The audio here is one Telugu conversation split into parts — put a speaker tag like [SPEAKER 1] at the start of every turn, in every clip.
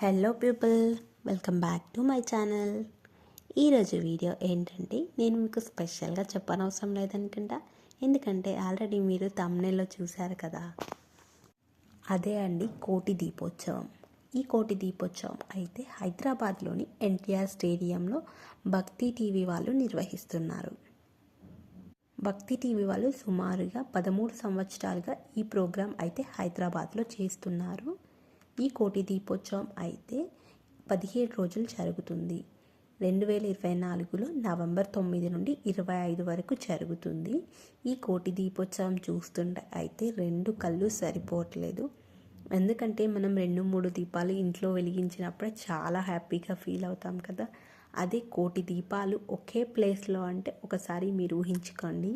[SPEAKER 1] Hello people, welcome back to my channel. ఈరోజు వీడియో ఏంటంటే నేను మీకు స్పెషల్గా చెప్పనవసరం లేదనుకుంటా, ఎందుకంటే ఆల్రెడీ మీరు థంబ్నెయిల్లో చూశారు కదా. అదే అండి కోటి దీపోత్సవం. ఈ కోటి దీపోత్సవం అయితే హైదరాబాద్లోని ఎన్టీఆర్ స్టేడియంలో భక్తి టీవీ వాళ్ళు నిర్వహిస్తున్నారు. భక్తి టీవీ వాళ్ళు సుమారుగా 13 సంవత్సరాలుగా ఈ ప్రోగ్రాం అయితే హైదరాబాద్లో చేస్తున్నారు. ఈ కోటి దీపోత్సవం అయితే 17 రోజులు జరుగుతుంది. 2024లో నవంబర్ 9 నుండి 25 వరకు జరుగుతుంది. ఈ కోటి దీపోత్సవం చూస్తుంటే అయితే 2 కళ్ళు సరిపోవట్లేదు. ఎందుకంటే మనం 2-3 దీపాలు ఇంట్లో వెలిగించినప్పుడే చాలా హ్యాపీగా ఫీల్ అవుతాం కదా. అదే కోటి దీపాలు ఒకే ప్లేస్లో అంటే ఒకసారి మీరు ఊహించుకోండి.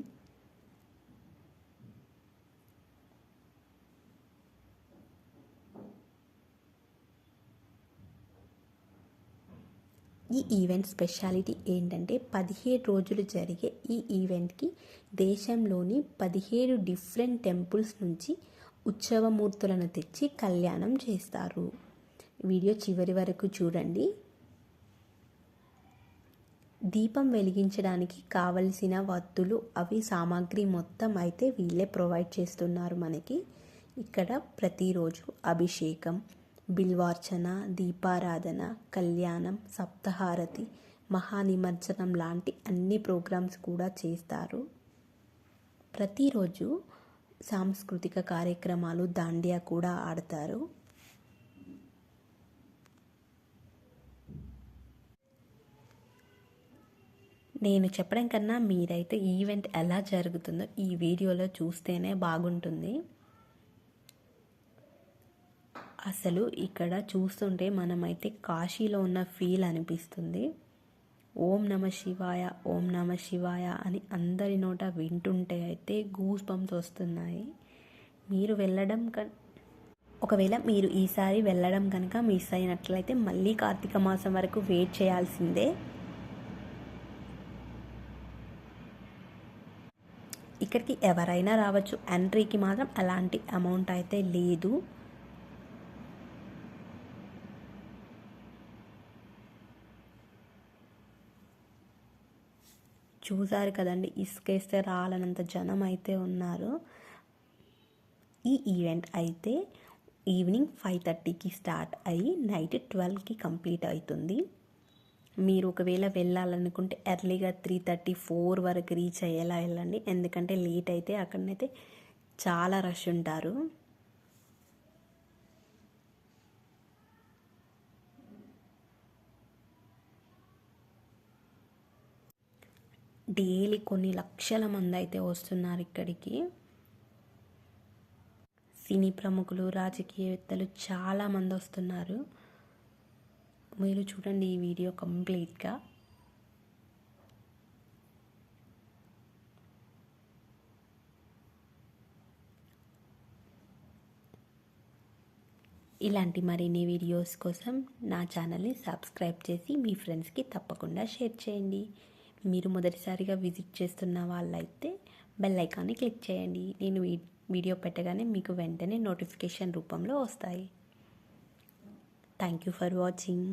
[SPEAKER 1] ఈ ఈవెంట్ స్పెషాలిటీ ఏంటంటే 17 రోజులు జరిగే ఈ ఈవెంట్కి దేశంలోని 17 డిఫరెంట్ టెంపుల్స్ నుంచి ఉత్సవమూర్తులను తెచ్చి కళ్యాణం చేస్తారు. వీడియో చివరి వరకు చూడండి. దీపం వెలిగించడానికి కావలసిన వత్తులు అవి సామాగ్రి మొత్తం అయితే వీళ్ళే ప్రొవైడ్ చేస్తున్నారు మనకి. ఇక్కడ ప్రతిరోజు అభిషేకం, బిల్వార్చన, దీపారాధన, కళ్యాణం, సప్తహారతి, మహానిమజ్జనం లాంటి అన్ని ప్రోగ్రామ్స్ కూడా చేస్తారు. ప్రతిరోజు సాంస్కృతిక కార్యక్రమాలు, దాండియా కూడా ఆడతారు. నేను చెప్పడం కన్నా మీరైతే ఈవెంట్ ఎలా జరుగుతుందో ఈ వీడియోలో చూస్తేనే బాగుంటుంది. అసలు ఇక్కడ చూస్తుంటే మనమైతే కాశీలో ఉన్న ఫీల్ అనిపిస్తుంది. ఓం నమ శివాయ, ఓం నమ శివాయ అని అందరి నోట వింటుంటే అయితే గూస్ బంప్స్ వస్తున్నాయి. మీరు వెళ్ళడం ఒకవేళ మీరు ఈసారి వెళ్ళడం కనుక మిస్ అయినట్లయితే మళ్ళీ కార్తీక మాసం వరకు వెయిట్ చేయాల్సిందే. ఇక్కడికి ఎవరైనా రావచ్చు, ఎంట్రీకి మాత్రం అలాంటి అమౌంట్ అయితే లేదు. చూసారు కదండి, ఇసుకేస్తే రాలనంత జనం అయితే ఉన్నారు. ఈ ఈవెంట్ అయితే ఈవినింగ్ 5:30కి స్టార్ట్ అయ్యి నైట్ 12కి కంప్లీట్ అవుతుంది. మీరు ఒకవేళ వెళ్ళాలనుకుంటే ఎర్లీగా 3:30-4 వరకు రీచ్ అయ్యేలా వెళ్ళండి, ఎందుకంటే లేట్ అయితే అక్కడనైతే చాలా రష్ ఉంటారు. డైలీ కొన్ని లక్షల మంది అయితే వస్తున్నారు ఇక్కడికి. సినీ ప్రముఖులు, రాజకీయవేత్తలు చాలామంది వస్తున్నారు. మీరు చూడండి ఈ వీడియో కంప్లీట్గా. ఇలాంటి మరిన్ని వీడియోస్ కోసం నా ఛానల్ని సబ్స్క్రైబ్ చేసి మీ ఫ్రెండ్స్కి తప్పకుండా షేర్ చేయండి. మీరు మొదటిసారిగా విజిట్ చేస్తున్న వాళ్ళైతే బెల్ ఐకాన్ని క్లిక్ చేయండి. నేను వీడియో పెట్టగానే మీకు వెంటనే నోటిఫికేషన్ రూపంలో వస్తాయి. Thank you for watching.